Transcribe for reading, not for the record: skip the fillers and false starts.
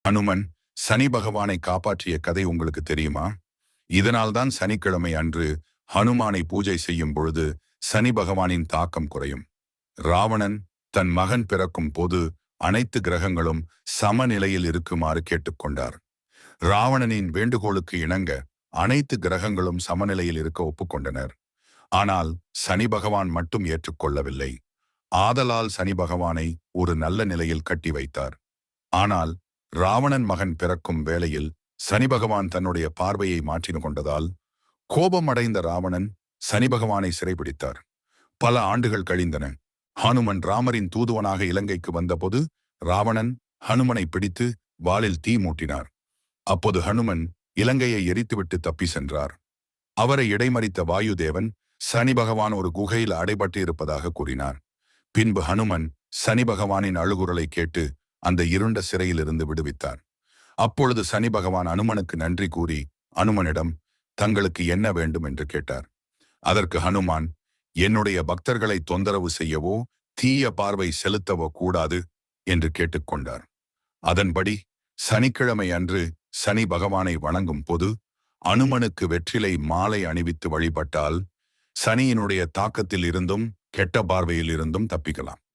ஹனுமன் சனி பகவானை காப்பாற்றிய கதை உங்களுக்கு தெரியுமா? இதனால்தான் சனிக்கிழமை அன்று ஹனுமானை பூஜை செய்யும் பொழுது சனி பகவானின் தாக்கம் குறையும். ராவணன் தன் மகன் பிறக்கும் போது அனைத்து கிரகங்களும் சமநிலையில் இருக்குமாறு கேட்டுக்கொண்டார். ராவணனின் வேண்டுகோளுக்கு இணங்க அனைத்து கிரகங்களும் சமநிலையில் இருக்க ஒப்புக்கொண்டனர். ஆனால் சனி பகவான் மட்டும் ஏற்றுக்கொள்ளவில்லை. ஆதலால் சனி பகவானை ஒரு நல்ல நிலையில் கட்டி வைத்தார். ஆனால் ராவணன் மகன் பிறக்கும் வேளையில் சனி பகவான் தன்னுடைய பார்வையை மாற்றிக் கொண்டதால் கோபம் அடைந்த ராவணன் சனி பகவானை சிறைபிடித்தார். பல ஆண்டுகள் கழிந்தன. ஹனுமன் ராமரின் தூதுவனாக இலங்கைக்கு வந்தபோது ராவணன் ஹனுமனை பிடித்து வாளில் தீ மூட்டினார். அப்போது ஹனுமன் இலங்கையை எரித்துவிட்டு தப்பி சென்றார். அவரை இடைமறித்த வாயுதேவன் சனி பகவான் ஒரு குகையில் அடைபட்டு இருப்பதாக கூறினார். பின்பு ஹனுமன் சனி பகவானின் அழுகுரலை கேட்டு அந்த இருண்ட சிறையிலிருந்து விடுவித்தார். அப்பொழுது சனி பகவான் அனுமனுக்கு நன்றி கூறி அனுமனிடம் தங்களுக்கு என்ன வேண்டும் என்று கேட்டார். அதற்கு ஹனுமான், என்னுடைய பக்தர்களை தொந்தரவு செய்யவோ தீய பார்வை செலுத்தவோ கூடாது என்று கேட்டுக்கொண்டார். அதன்படி சனிக்கிழமை அன்று சனி பகவானை வணங்கும் போது அனுமனுக்கு வெற்றிலை மாலை அணிவித்து வழிபட்டால் சனியினுடைய தாக்கத்தில் இருந்தும் கெட்ட பார்வையில் இருந்தும் தப்பிக்கலாம்.